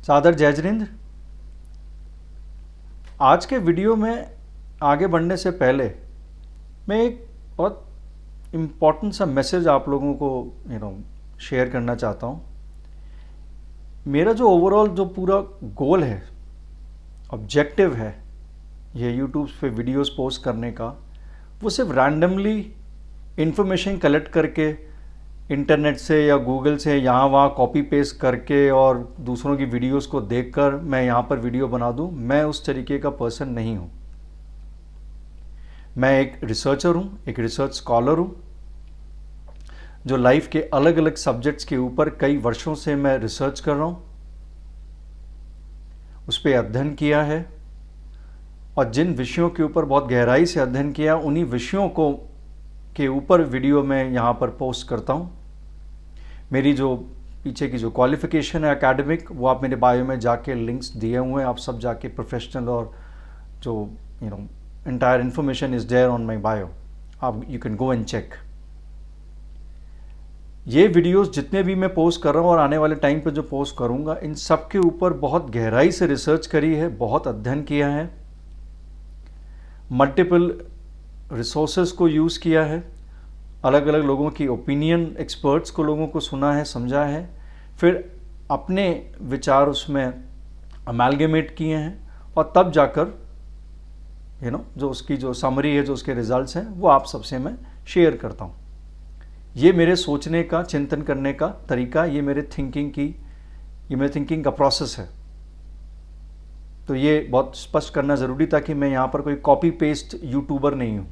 सादर जय जिनेंद्र। आज के वीडियो में आगे बढ़ने से पहले मैं एक बहुत इम्पॉर्टेंट सा मैसेज आप लोगों को शेयर करना चाहता हूँ। मेरा जो ओवरऑल जो पूरा गोल है, ऑब्जेक्टिव है ये यूट्यूब पे वीडियोस पोस्ट करने का, वो सिर्फ रैंडमली इंफॉर्मेशन कलेक्ट करके इंटरनेट से या गूगल से यहाँ वहाँ कॉपी पेस्ट करके और दूसरों की वीडियोस को देखकर मैं यहाँ पर वीडियो बना दूँ, मैं उस तरीके का पर्सन नहीं हूँ। मैं एक रिसर्चर हूँ, एक रिसर्च स्कॉलर हूँ, जो लाइफ के अलग अलग सब्जेक्ट्स के ऊपर कई वर्षों से मैं रिसर्च कर रहा हूँ, उस पर अध्ययन किया है और जिन विषयों के ऊपर बहुत गहराई से अध्ययन किया उन्हीं विषयों को के ऊपर वीडियो में यहाँ पर पोस्ट करता हूँ। मेरी जो पीछे की जो क्वालिफिकेशन है एकेडमिक, वो आप मेरे बायो में जाके लिंक्स दिए हुए हैं, आप सब जाके प्रोफेशनल और जो entire information is there on my bio, आप you can go and check. ये वीडियोस जितने भी मैं पोस्ट कर रहा हूँ और आने वाले टाइम पे जो पोस्ट करूँगा, इन सब के ऊपर बहुत गहराई से रिसर्च करी है, बहुत अध्ययन किया है, मल्टीपल रिसोर्सेज को यूज़ किया है, अलग अलग लोगों की ओपिनियन, एक्सपर्ट्स को लोगों को सुना है, समझा है, फिर अपने विचार उसमें अमेलगेमेट किए हैं और तब जाकर जो उसकी जो समरी है, जो उसके रिजल्ट्स हैं, वो आप सबसे मैं शेयर करता हूँ। ये मेरे सोचने का, चिंतन करने का तरीका, ये मेरे थिंकिंग का प्रोसेस है। तो ये बहुत स्पष्ट करना ज़रूरी था कि मैं यहाँ पर कोई कॉपी पेस्ट यूट्यूबर नहीं हूँ।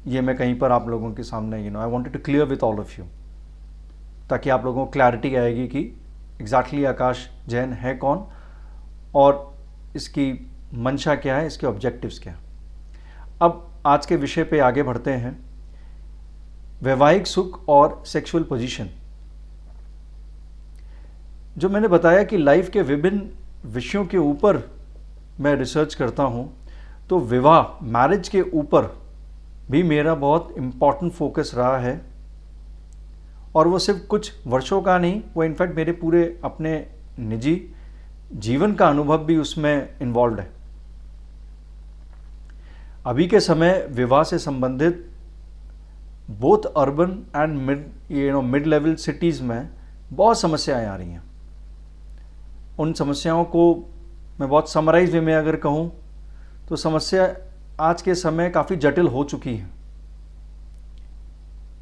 ये मैं कहीं पर आप लोगों के सामने I wanted to clear with all of you, ताकि आप लोगों को क्लैरिटी आएगी कि एग्जैक्टली आकाश जैन है कौन और इसकी मंशा क्या है, इसके ऑब्जेक्टिव्स क्या है। अब आज के विषय पे आगे बढ़ते हैं। वैवाहिक सुख और सेक्सुअल पोजीशन। जो मैंने बताया कि लाइफ के विभिन्न विषयों के ऊपर मैं रिसर्च करता हूँ, तो विवाह, मैरिज के ऊपर भी मेरा बहुत इम्पॉर्टेंट फोकस रहा है और वो सिर्फ कुछ वर्षों का नहीं, वो इनफैक्ट मेरे पूरे अपने निजी जीवन का अनुभव भी उसमें इन्वॉल्व है। अभी के समय विवाह से संबंधित both urban and mid level cities में बहुत समस्याएं आ रही हैं। उन समस्याओं को मैं बहुत समराइज वे में अगर कहूँ तो समस्या आज के समय काफ़ी जटिल हो चुकी है।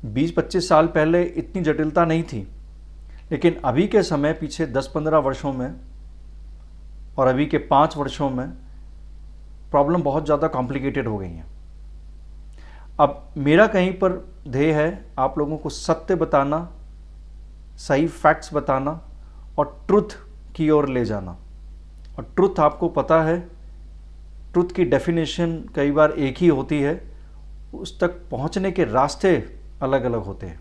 20-25 साल पहले इतनी जटिलता नहीं थी, लेकिन अभी के समय पीछे 10-15 वर्षों में और अभी के 5 वर्षों में प्रॉब्लम बहुत ज़्यादा कॉम्प्लिकेटेड हो गई हैं। अब मेरा कहीं पर ध्येय है आप लोगों को सत्य बताना, सही फैक्ट्स बताना और ट्रुथ की ओर ले जाना। और ट्रुथ आपको पता है, ट्रुथ की डेफिनेशन कई बार एक ही होती है, उस तक पहुंचने के रास्ते अलग अलग होते हैं।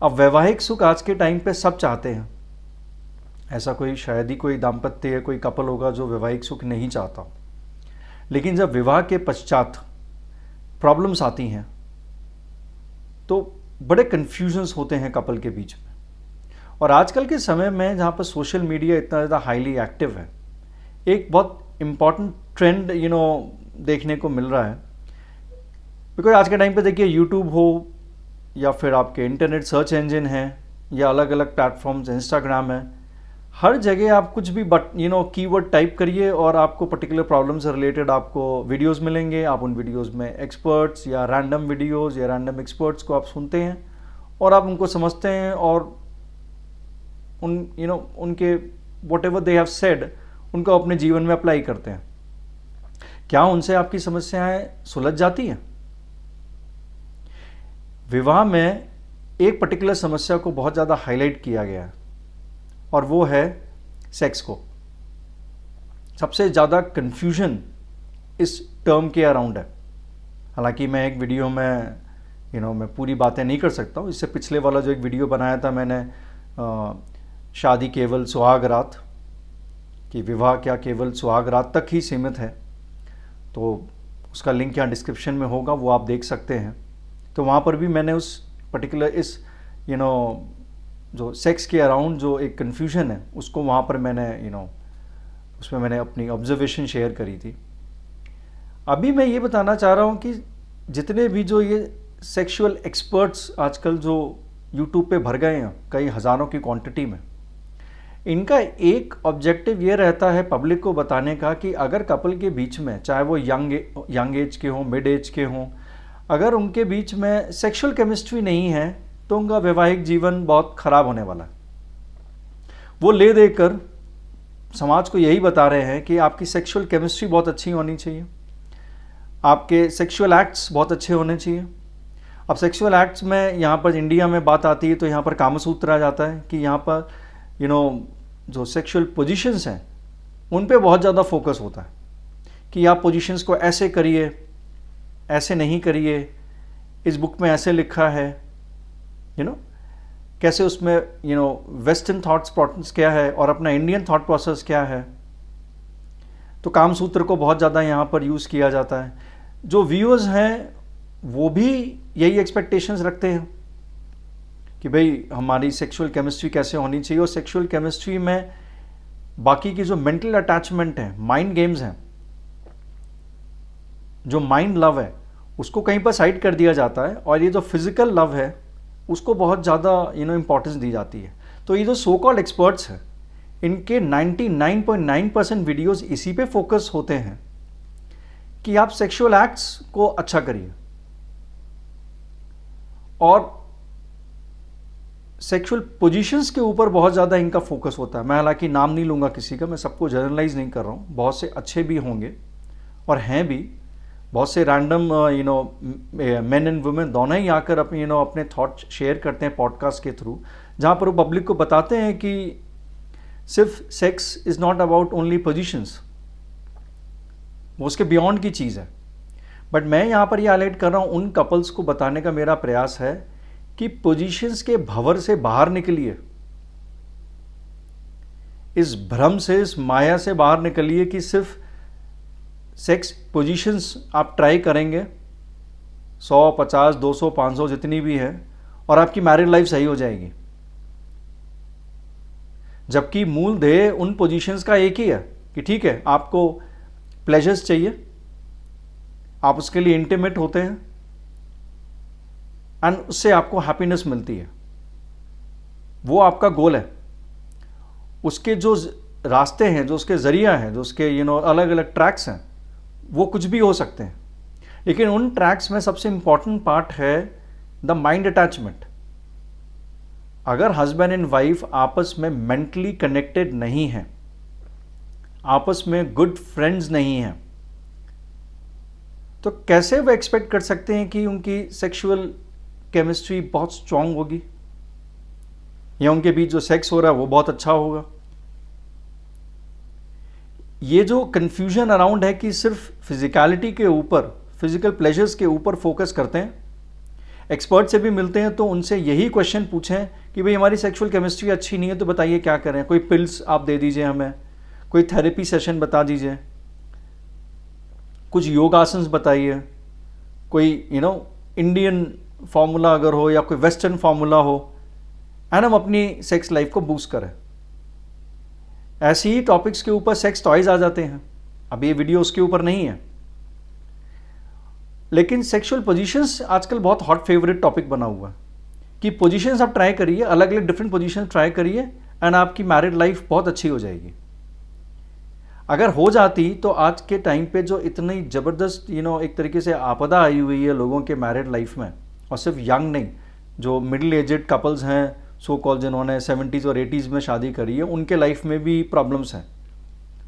अब वैवाहिक सुख आज के टाइम पे सब चाहते हैं। ऐसा कोई शायद ही कोई दाम्पत्य या कोई कपल होगा जो वैवाहिक सुख नहीं चाहता। लेकिन जब विवाह के पश्चात प्रॉब्लम्स आती हैं तो बड़े कन्फ्यूजन्स होते हैं कपल के बीच में। और आजकल के समय में जहाँ पर सोशल मीडिया इतना ज़्यादा हाईली एक्टिव है, एक बहुत इम्पॉर्टेंट ट्रेंड देखने को मिल रहा है। बिकॉज आज के टाइम पे देखिए, यूट्यूब हो या फिर आपके इंटरनेट सर्च इंजन है या अलग अलग प्लेटफॉर्म्स, इंस्टाग्राम है, हर जगह आप कुछ भी कीवर्ड टाइप करिए और आपको पर्टिकुलर प्रॉब्लम से रिलेटेड आपको वीडियोस मिलेंगे। आप उन वीडियोस में एक्सपर्ट्स या रैंडम वीडियोस या रैंडम एक्सपर्ट्स को आप सुनते हैं और आप उनको समझते हैं और उनके what ever they have said उनको अपने जीवन में अप्लाई करते हैं। क्या उनसे आपकी समस्याएं सुलझ जाती हैं? विवाह में एक पर्टिकुलर समस्या को बहुत ज़्यादा हाईलाइट किया गया है और वो है सेक्स को। सबसे ज़्यादा कन्फ्यूजन इस टर्म के अराउंड है। हालांकि मैं एक वीडियो में मैं पूरी बातें नहीं कर सकता हूँ। इससे पिछले वाला जो एक वीडियो बनाया था मैंने, शादी केवल सुहाग रात, कि विवाह क्या केवल सुहाग रात तक ही सीमित है, तो उसका लिंक यहाँ डिस्क्रिप्शन में होगा, वो आप देख सकते हैं। तो वहाँ पर भी मैंने उस पर्टिकुलर इस जो सेक्स के अराउंड जो एक कन्फ्यूजन है उसको वहाँ पर मैंने उसमें मैंने अपनी ऑब्जर्वेशन शेयर करी थी। अभी मैं ये बताना चाह रहा हूँ कि जितने भी जो ये सेक्सुअल एक्सपर्ट्स आजकल जो यूट्यूब पे भर गए हैं कई हज़ारों की क्वांटिटी में, इनका एक ऑब्जेक्टिव ये रहता है पब्लिक को बताने का कि अगर कपल के बीच में, चाहे वो यंग एज के हों, मिड एज के हों, अगर उनके बीच में सेक्सुअल केमिस्ट्री नहीं है तो उनका वैवाहिक जीवन बहुत ख़राब होने वाला है। वो ले देकर समाज को यही बता रहे हैं कि आपकी सेक्सुअल केमिस्ट्री बहुत अच्छी होनी चाहिए, आपके सेक्सुअल एक्ट्स बहुत अच्छे होने चाहिए। अब सेक्सुअल एक्ट्स में यहाँ पर इंडिया में बात आती है तो यहाँ पर कामसूत्र आ जाता है कि यहाँ पर जो सेक्सुअल पोजीशंस हैं उन पे बहुत ज़्यादा फोकस होता है कि आप पोजीशंस को ऐसे करिए, ऐसे नहीं करिए, इस बुक में ऐसे लिखा है, कैसे उसमें वेस्टर्न थॉट्स प्रोसेस क्या है और अपना इंडियन थॉट प्रोसेस क्या है। तो कामसूत्र को बहुत ज़्यादा यहाँ पर यूज़ किया जाता है। जो व्यूअर्स हैं वो भी यही एक्सपेक्टेशंस रखते हैं कि भाई हमारी सेक्सुअल केमिस्ट्री कैसे होनी चाहिए, और सेक्सुअल केमिस्ट्री में बाकी की जो मेंटल अटैचमेंट है, माइंड गेम्स हैं, जो माइंड लव है उसको कहीं पर साइड कर दिया जाता है, और ये जो फिजिकल लव है उसको बहुत ज़्यादा इंपॉर्टेंस दी जाती है। तो ये जो सो कॉल्ड एक्सपर्ट्स हैं इनके 99.9% वीडियोस इसी पे फोकस होते हैं कि आप सेक्सुअल एक्ट्स को अच्छा करिए, और सेक्सुअल पोजीशंस के ऊपर बहुत ज़्यादा इनका फोकस होता है। मैं हालांकि नाम नहीं लूँगा किसी का, मैं सबको जनरलाइज नहीं कर रहा हूँ, बहुत से अच्छे भी होंगे और हैं भी, बहुत से रैंडम मेन एंड वुमेन दोनों ही आकर अपने थॉट शेयर करते हैं पॉडकास्ट के थ्रू, जहाँ पर वो पब्लिक को बताते हैं कि सिर्फ sex is not about only positions, वो उसके बियॉन्ड की चीज़ है। बट मैं यहाँ पर ये हाईलाइट कर रहा हूँ, उन कपल्स को बताने का मेरा प्रयास है कि पोजीशंस के भंवर से बाहर निकलिए, इस भ्रम से, इस माया से बाहर निकलिए कि सिर्फ सेक्स पोजीशंस आप ट्राई करेंगे 100, 50, 200, 500 जितनी भी है और आपकी मैरिड लाइफ सही हो जाएगी। जबकि मूल ध्येय उन पोजीशंस का एक ही है कि ठीक है, आपको प्लेजर्स चाहिए, आप उसके लिए इंटीमेट होते हैं एंड उससे आपको हैप्पीनेस मिलती है, वो आपका गोल है। उसके जो रास्ते हैं, जो उसके जरिया हैं, जो उसके अलग अलग ट्रैक्स हैं, वो कुछ भी हो सकते हैं, लेकिन उन ट्रैक्स में सबसे इंपॉर्टेंट पार्ट है द माइंड अटैचमेंट। अगर हस्बैंड एंड वाइफ आपस में मेंटली कनेक्टेड नहीं है, आपस में गुड फ्रेंड्स नहीं हैं, तो कैसे वो एक्सपेक्ट कर सकते हैं कि उनकी सेक्सुअल केमिस्ट्री बहुत स्ट्रांग होगी या उनके बीच जो सेक्स हो रहा है वो बहुत अच्छा होगा। ये जो कंफ्यूजन अराउंड है कि सिर्फ फिजिकलिटी के ऊपर, फिजिकल प्लेजर्स के ऊपर फोकस करते हैं, एक्सपर्ट से भी मिलते हैं तो उनसे यही क्वेश्चन पूछें कि भाई हमारी सेक्सुअल केमिस्ट्री अच्छी नहीं है तो बताइए क्या करें, कोई पिल्स आप दे दीजिए हमें, कोई थेरेपी सेशन बता दीजिए, कुछ योगासन्स बताइए, कोई इंडियन फार्मूला अगर हो या कोई वेस्टर्न फार्मूला हो, एंड हम अपनी सेक्स लाइफ को बूस्ट करें। ऐसे ही टॉपिक्स के ऊपर सेक्स टॉयज आ जाते हैं, अब ये वीडियो उसके ऊपर नहीं है, लेकिन सेक्सुअल पोजीशंस आजकल बहुत हॉट फेवरेट टॉपिक बना हुआ है कि पोजीशंस आप ट्राई करिए, अलग अलग डिफरेंट पोजीशंस ट्राई करिए एंड आपकी मैरिड लाइफ बहुत अच्छी हो जाएगी। अगर हो जाती तो आज के टाइम पे जो इतनी ज़बरदस्त एक तरीके से आपदा आई हुई है लोगों के मैरिड लाइफ में, और सिर्फ यंग नहीं, जो मिडिल एजेड कपल्स हैं सो कॉल, जिन्होंने 70s और 80s में शादी करी है, उनके लाइफ में भी प्रॉब्लम्स हैं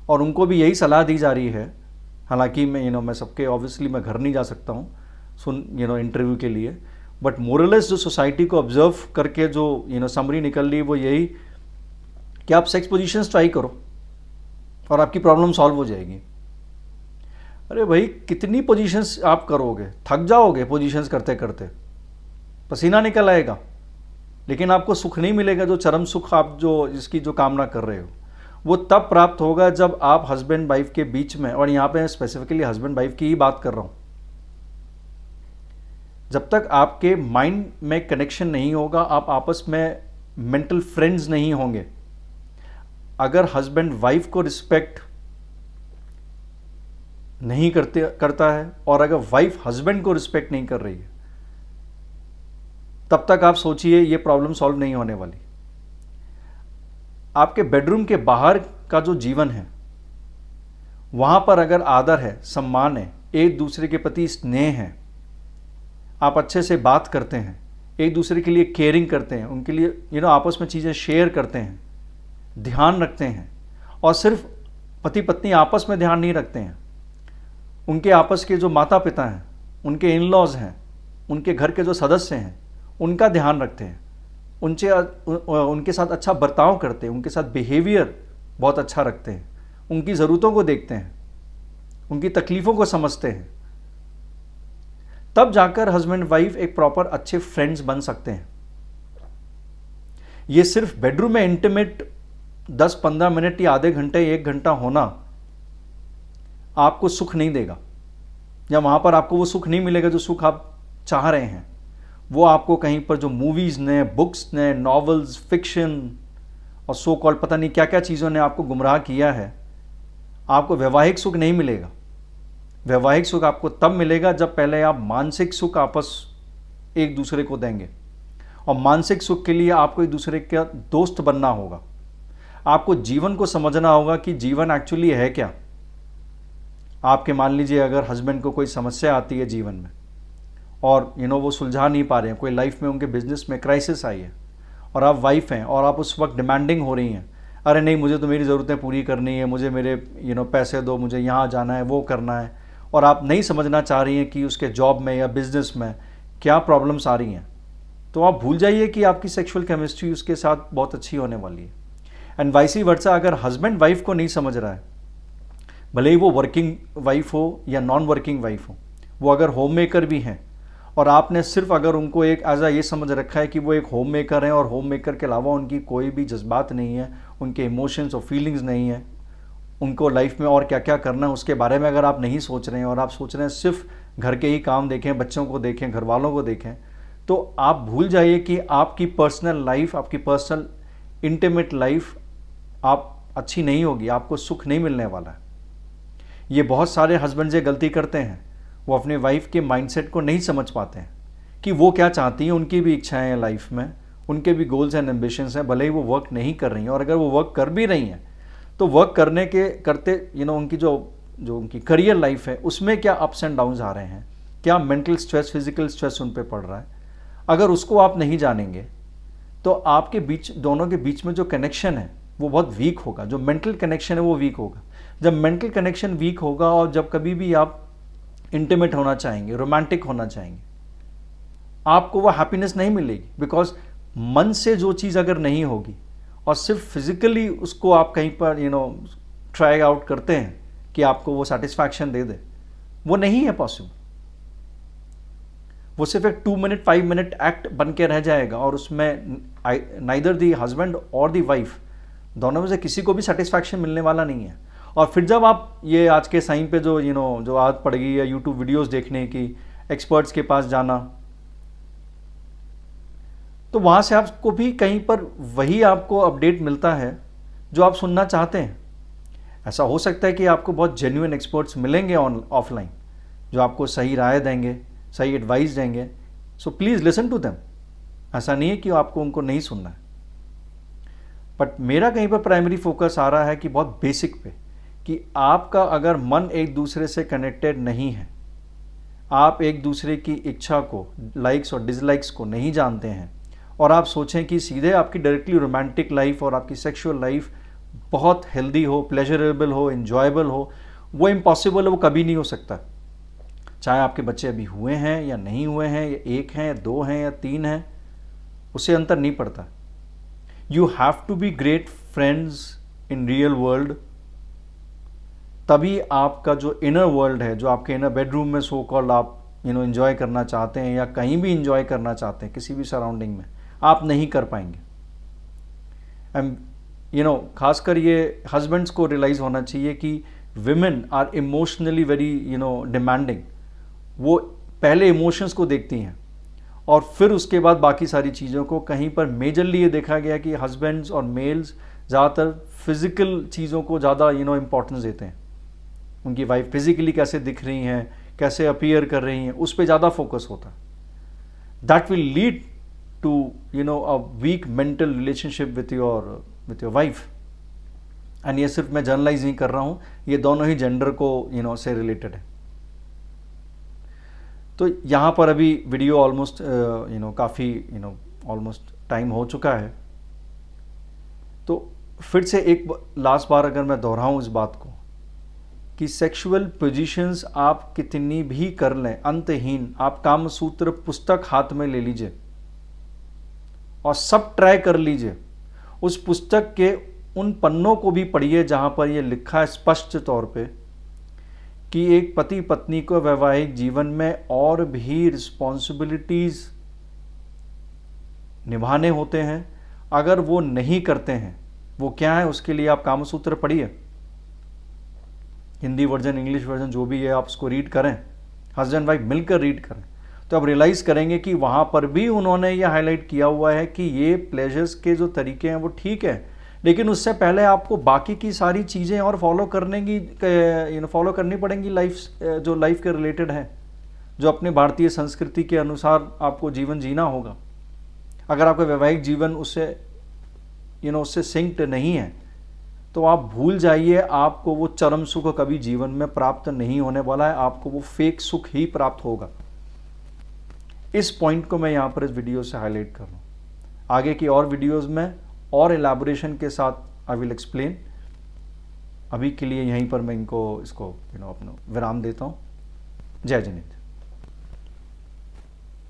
और उनको भी यही सलाह दी जा रही है। हालांकि मैं सबके ऑब्वियसली मैं घर नहीं जा सकता हूँ इंटरव्यू के लिए, बट मोरलेस जो सोसाइटी को ऑब्जर्व करके जो समरी निकल रही है वो यही कि आप सेक्स पोजीशंस ट्राई करो और आपकी प्रॉब्लम सॉल्व हो जाएगी। अरे भाई, कितनी पोजीशंस आप करोगे, थक जाओगे पोजीशंस करते करते, पसीना निकल आएगा, लेकिन आपको सुख नहीं मिलेगा। जो चरम सुख आप जिसकी जो कामना कर रहे हो वो तब प्राप्त होगा जब आप हस्बैंड वाइफ के बीच में, और यहाँ पे स्पेसिफिकली हस्बैंड वाइफ की ही बात कर रहा हूँ, जब तक आपके माइंड में कनेक्शन नहीं होगा, आप आपस में मेंटल फ्रेंड्स नहीं होंगे। अगर हस्बैंड वाइफ को रिस्पेक्ट नहीं करता है और अगर वाइफ हस्बैंड को रिस्पेक्ट नहीं कर रही है, तब तक आप सोचिए ये प्रॉब्लम सॉल्व नहीं होने वाली। आपके बेडरूम के बाहर का जो जीवन है, वहां पर अगर आदर है, सम्मान है, एक दूसरे के प्रति स्नेह है, आप अच्छे से बात करते हैं, एक दूसरे के लिए केयरिंग करते हैं, उनके लिए आपस में चीज़ें शेयर करते हैं, ध्यान रखते हैं, और सिर्फ पति पत्नी आपस में ध्यान नहीं रखते हैं, उनके आपस के जो माता पिता हैं, उनके इन लॉज हैं, उनके घर के जो सदस्य हैं, उनका ध्यान रखते हैं, उनके साथ अच्छा बर्ताव करते हैं, उनके साथ बिहेवियर बहुत अच्छा रखते हैं, उनकी ज़रूरतों को देखते हैं, उनकी तकलीफ़ों को समझते हैं, तब जाकर हस्बैंड वाइफ एक प्रॉपर अच्छे फ्रेंड्स बन सकते हैं। ये सिर्फ बेडरूम में इंटीमेट 10-15 मिनट या आधे घंटे 1 घंटा होना आपको सुख नहीं देगा, या वहां पर आपको वो सुख नहीं मिलेगा जो सुख आप चाह रहे हैं। वो आपको कहीं पर जो मूवीज़ ने, बुक्स ने, नॉवेल्स, फिक्शन और सो कॉल पता नहीं क्या क्या चीज़ों ने आपको गुमराह किया है, आपको वैवाहिक सुख नहीं मिलेगा। वैवाहिक सुख आपको तब मिलेगा जब पहले आप मानसिक सुख आपस एक दूसरे को देंगे, और मानसिक सुख के लिए आपको एक दूसरे का दोस्त बनना होगा। आपको जीवन को समझना होगा कि जीवन एक्चुअली है क्या। आपके मान लीजिए अगर हस्बैंड को कोई समस्या आती है जीवन में और वो सुलझा नहीं पा रहे हैं, कोई लाइफ में उनके बिजनेस में क्राइसिस आई है और आप वाइफ हैं और आप उस वक्त डिमांडिंग हो रही हैं, अरे नहीं मुझे तो मेरी ज़रूरतें पूरी करनी है, मुझे मेरे पैसे दो, मुझे यहाँ जाना है, वो करना है, और आप नहीं समझना चाह रही हैं कि उसके जॉब में या बिजनेस में क्या प्रॉब्लम्स आ रही हैं, तो आप भूल जाइए कि आपकी सेक्सुअल केमिस्ट्री उसके साथ बहुत अच्छी होने वाली है। एंड वाइसी वर्सा, अगर हस्बैंड वाइफ को नहीं समझ रहा है, भले ही वो वर्किंग वाइफ हो या नॉन वर्किंग वाइफ हो, वो अगर होम मेकर भी हैं और आपने सिर्फ अगर उनको एक एज ये समझ रखा है कि वो एक होम मेकर हैं और होम मेकर के अलावा उनकी कोई भी जज्बात नहीं है, उनके इमोशंस और फीलिंग्स नहीं है, उनको लाइफ में और क्या क्या करना है उसके बारे में अगर आप नहीं सोच रहे हैं और आप सोच रहे हैं सिर्फ घर के ही काम देखें, बच्चों को देखें, घर वालों को देखें, तो आप भूल जाइए कि आपकी पर्सनल लाइफ, आपकी पर्सनल इंटीमेट लाइफ आप अच्छी नहीं होगी, आपको सुख नहीं मिलने वाला है। ये बहुत सारे हस्बैंड ये गलती करते हैं, वो अपने वाइफ के माइंडसेट को नहीं समझ पाते हैं कि वो क्या चाहती हैं, उनकी भी इच्छाएं हैं लाइफ में, उनके भी गोल्स एंड एम्बिशंस हैं, भले ही वो वर्क नहीं कर रही हैं, और अगर वो वर्क कर भी रही हैं तो वर्क करने के करते उनकी जो उनकी करियर लाइफ है उसमें क्या अप्स एंड डाउन्स आ रहे हैं, क्या मेंटल स्ट्रेस, फिजिकल स्ट्रेस उन पर पड़ रहा है, अगर उसको आप नहीं जानेंगे तो आपके बीच, दोनों के बीच में जो कनेक्शन है वो बहुत वीक होगा, जो मेंटल कनेक्शन है वो वीक होगा। जब मेंटल कनेक्शन वीक होगा और जब कभी भी आप इंटीमेट होना चाहेंगे, रोमांटिक होना चाहेंगे, आपको वो हैप्पीनेस नहीं मिलेगी, बिकॉज मन से जो चीज़ अगर नहीं होगी और सिर्फ फिजिकली उसको आप कहीं पर ट्राई आउट करते हैं कि आपको वो सेटिस्फैक्शन दे दे, वो नहीं है पॉसिबल। वो सिर्फ एक 2 मिनट 5 मिनट एक्ट बन के रह जाएगा और उसमें नाइदर दी हस्बैंड और दी वाइफ, दोनों में से किसी को भी सेटिस्फैक्शन मिलने वाला नहीं है। और फिर जब आप ये आज के साइन पे जो जो आदत पड़ गई है यूट्यूब वीडियोस देखने की, एक्सपर्ट्स के पास जाना, तो वहाँ से आपको भी कहीं पर वही आपको अपडेट मिलता है जो आप सुनना चाहते हैं। ऐसा हो सकता है कि आपको बहुत जेन्युइन एक्सपर्ट्स मिलेंगे ऑफलाइन जो आपको सही राय देंगे, सही एडवाइस देंगे, so please listen to them. ऐसा नहीं है कि आपको उनको नहीं सुनना है, बट मेरा कहीं पर प्राइमरी फोकस आ रहा है कि बहुत बेसिक पे, कि आपका अगर मन एक दूसरे से कनेक्टेड नहीं है, आप एक दूसरे की इच्छा को, लाइक्स और डिसलाइक्स को नहीं जानते हैं, और आप सोचें कि सीधे आपकी डायरेक्टली रोमांटिक लाइफ और आपकी सेक्सुअल लाइफ बहुत हेल्दी हो, प्लेजरेबल हो, इन्जॉयबल हो, वो इम्पॉसिबल है, वो कभी नहीं हो सकता। चाहे आपके बच्चे अभी हुए हैं या नहीं हुए हैं, या 1 हैं या 2 हैं या 3 हैं, उससे अंतर नहीं पड़ता। You have to be great friends in real world, तभी आपका जो इनर वर्ल्ड है, जो आपके इनर बेडरूम में सो कॉल्ड आप एंजॉय करना चाहते हैं या कहीं भी एंजॉय करना चाहते हैं किसी भी सराउंडिंग में, आप नहीं कर पाएंगे। एंड खासकर ये हस्बैंड्स को रियलाइज़ होना चाहिए कि women are emotionally very demanding. वो पहले इमोशंस को देखती हैं और फिर उसके बाद बाकी सारी चीज़ों को। कहीं पर मेजरली ये देखा गया कि हस्बैंड्स और मेल्स ज़्यादातर फिज़िकल चीज़ों को ज़्यादा इम्पोर्टेंस देते हैं। उनकी वाइफ फिज़िकली कैसे दिख रही हैं, कैसे अपीयर कर रही हैं, उस पर ज़्यादा फोकस होता है। That will lead to a weak mental relationship with your wife. And ये सिर्फ मैं जनरलाइज नहीं कर रहा हूँ, ये दोनों ही जेंडर को से रिलेटेड है। तो यहाँ पर अभी वीडियो ऑलमोस्ट काफ़ी ऑलमोस्ट टाइम हो चुका है। तो फिर से एक लास्ट बार अगर मैं दोहराऊँ इस बात को कि सेक्सुअल पोजीशंस आप कितनी भी कर लें, अंतहीन, आप कामसूत्र पुस्तक हाथ में ले लीजिए और सब ट्राई कर लीजिए। उस पुस्तक के उन पन्नों को भी पढ़िए जहाँ पर यह लिखा है स्पष्ट तौर पे कि एक पति पत्नी को वैवाहिक जीवन में और भी रिस्पॉन्सिबिलिटीज़ निभाने होते हैं। अगर वो नहीं करते हैं, वो क्या है, उसके लिए आप कामसूत्र पढ़िए, हिंदी वर्जन, इंग्लिश वर्जन, जो भी है आप उसको रीड करें, हस्बैंड वाइफ मिलकर रीड करें, तो आप रियलाइज़ करेंगे कि वहाँ पर भी उन्होंने ये हाईलाइट किया हुआ है कि ये प्लेजर्स के जो तरीके हैं वो ठीक है, लेकिन उससे पहले आपको बाकी की सारी चीज़ें और फॉलो करनी पड़ेंगी, जो लाइफ के रिलेटेड है, जो अपने भारतीय संस्कृति के अनुसार आपको जीवन जीना होगा। अगर आपका वैवाहिक जीवन उससे सिंक्ड नहीं है तो आप भूल जाइए, आपको वो चरम सुख कभी जीवन में प्राप्त नहीं होने वाला है, आपको वो फेक सुख ही प्राप्त होगा। इस पॉइंट को मैं यहाँ पर इस वीडियो से हाईलाइट कर रहा हूँ। आगे की और वीडियोस में और एलैबोरेशन के साथ आई विल एक्सप्लेन। अभी के लिए यहीं पर मैं इसको अपना विराम देता हूँ। जय जिनेंद्र।